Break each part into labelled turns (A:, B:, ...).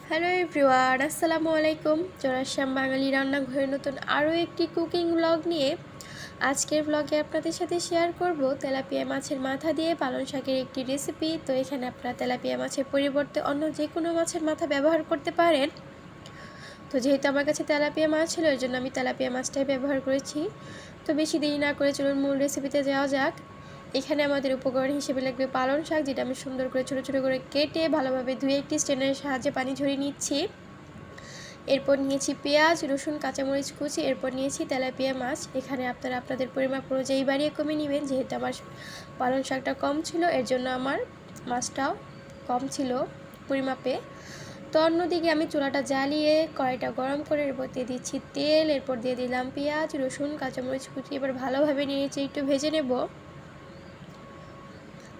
A: Hello everyone, আসসালামু আলাইকুম। চরাশ্যাম বাঙালি রান্নাঘরের নতুন আরও একটি কুকিং ব্লগ নিয়ে আজকের ব্লগে আপনাদের সাথে শেয়ার করব তেলাপিয়া মাছের মাথা দিয়ে পালং শাকের একটি রেসিপি। তো এখানে আপনারা তেলাপিয়া মাছের পরিবর্তে অন্য যে কোনো মাছের মাথা ব্যবহার করতে পারেন। তো যেহেতু আমার কাছে তেলাপিয়া মাছ ছিল, এর জন্য আমি তেলাপিয়া মাছটাই ব্যবহার করেছি। তো বেশি দেরি না করে চলুন মূল রেসিপিতে যাওয়া যাক। এখানে আমাদের উপকরণ হিসেবে লাগবে পালং শাক, যেটা আমি সুন্দর করে ছোটো ছোটো করে কেটে ভালোভাবে ধুয়ে একটি স্ট্রেনারের সাহায্যে পানি ঝরিয়ে নিচ্ছি। এরপর নিয়েছি পেঁয়াজ, রসুন, কাঁচামরিচ কুচি। এরপর নিয়েছি তেলাপিয়া মাছ। এখানে আপনারা আপনাদের পরিমাপ অনুযায়ী বাড়িয়ে কমিয়ে নেবেন। যেহেতু আমার পালং শাকটা কম ছিল, এর জন্য আমার মাছটাও কম ছিল পরিমাপে। তো অন্যদিকে আমি চুলাটা জ্বালিয়ে কড়াইটা গরম করে এরপর দিয়ে দিচ্ছি তেল। এরপর দিয়ে দিলাম পেঁয়াজ, রসুন, কাঁচামরিচ কুচি। এবার ভালোভাবে নিয়েছি, একটু ভেজে নেব।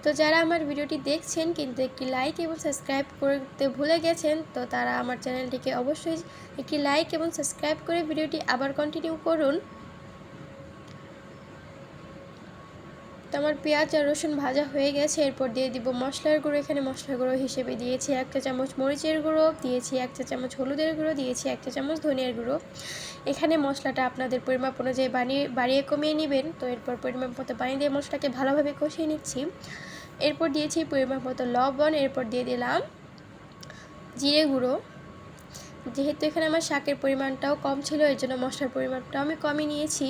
A: তো যারা আমার ভিডিওটি দেখছেন কিন্তু একটি লাইক এবং সাবস্ক্রাইব করতে ভুলে গেছেন, তো তারা আমার চ্যানেলটিকে অবশ্যই একটি লাইক এবং সাবস্ক্রাইব করে ভিডিওটি আবার কন্টিনিউ করুন। তো আমার পেঁয়াজ আর রসুন ভাজা হয়ে গেছে। এরপর দিয়ে দিব মশলার গুঁড়ো। এখানে মশলার গুঁড়ো হিসেবে দিয়েছি 1 চা চামচ মরিচের গুঁড়ো, দিয়েছি 1 চা চামচ হলুদের গুঁড়ো, দিয়েছি 1 চা চামচ ধনিয়ার গুঁড়ো। এখানে মশলাটা আপনাদের পরিমাপ অনুযায়ী বাড়িয়ে কমিয়ে নেবেন। তো এরপর পরিমাপ মতো পানি দিয়ে মশলাকে ভালোভাবে কষিয়ে নিচ্ছি। এরপর দিয়েছি পরিমাপ মতো লবণ। এরপর দিয়ে দিলাম জিরে গুঁড়ো। যেহেতু এখানে আমার শাকের পরিমাণটাও কম ছিল, এর জন্য মশলার পরিমাণটাও আমি কমই নিয়েছি।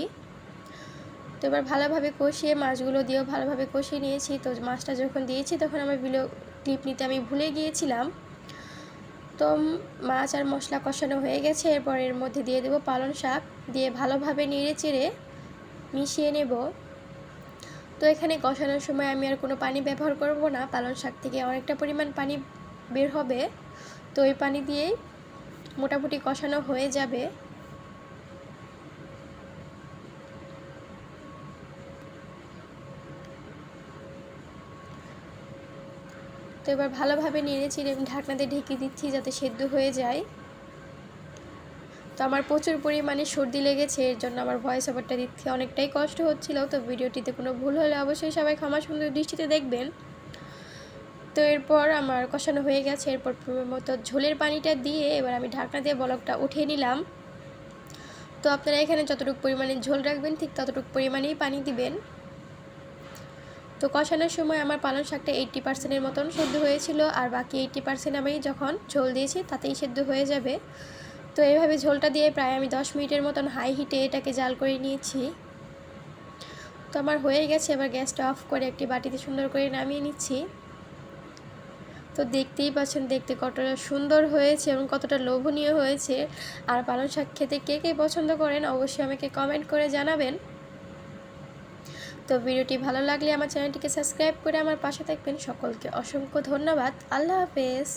A: তো এবার ভালোভাবে কষিয়ে মাছগুলো দিয়েও ভালোভাবে কষিয়ে নিয়েছি। তো মাছটা যখন দিয়েছি তখন আমার ভিডিও ক্লিপ নিতে আমি ভুলে গিয়েছিলাম। তো মাছ আর মশলা কষানো হয়ে গেছে। এরপর এর মধ্যে দিয়ে দেবো পালং শাক, দিয়ে ভালোভাবে নেড়ে চেড়ে মিশিয়ে নেব। তো এখানে কষানোর সময় আমি আর কোনো পানি ব্যবহার করব না, পালং শাক থেকে অনেকটা পরিমাণ পানি বের হবে। তো ওই পানি দিয়েই মোটামুটি কষানো হয়ে যাবে। তো এবার ভালোভাবে নেড়ে চেড়ে আমি ঢাকনা দিয়ে ঢেকে দিচ্ছি যাতে সেদ্ধ হয়ে যায়। তো আমার প্রচুর পরিমাণে সর্দি লেগেছে, এর জন্য আমার ভয়েস ওভারটা দিতে অনেকটাই কষ্ট হচ্ছিল। তো ভিডিওটিতে কোনো ভুল হলে অবশ্যই সবাই ক্ষমা সুন্দর দৃষ্টিতে দেখবেন। তো এরপর আমার কষানো হয়ে গেছে। এরপর মতো ঝোলের পানিটা দিয়ে এবার আমি ঢাকনা দিয়ে বলকটা উঠিয়ে নিলাম। তো আপনারা এখানে যতটুকু পরিমাণে ঝোল রাখবেন ঠিক ততটুকু পরিমাণেই পানি দিবেন। তো কষানোর সময় আমার পালং শাকটা 80% মতন সেদ্ধ হয়েছিল, আর বাকি 80% আমি যখন ঝোল দিয়েছি তাতেই সেদ্ধ হয়ে যাবে। তো এইভাবে ঝোলটা দিয়ে প্রায় আমি 10 মিনিটের মতন হাই হিটে এটাকে জাল করে নিয়েছি। তো আমার হয়ে গেছে। এবার গ্যাসটা অফ করে একটি বাটিতে সুন্দর করে নামিয়ে নিচ্ছি। তো দেখতেই পাচ্ছেন দেখতে কতটা সুন্দর হয়েছে এবং কতটা লোভনীয় হয়েছে। আর পালং শাক খেতে কে কে পছন্দ করেন অবশ্যই আমাকে কমেন্ট করে জানাবেন। তো ভিডিওটি ভালো লাগলে আমার চ্যানেলটিকে সাবস্ক্রাইব করে আমার পাশে থাকবেন। সকলকে অসংখ্য ধন্যবাদ। আল্লাহ হাফেজ।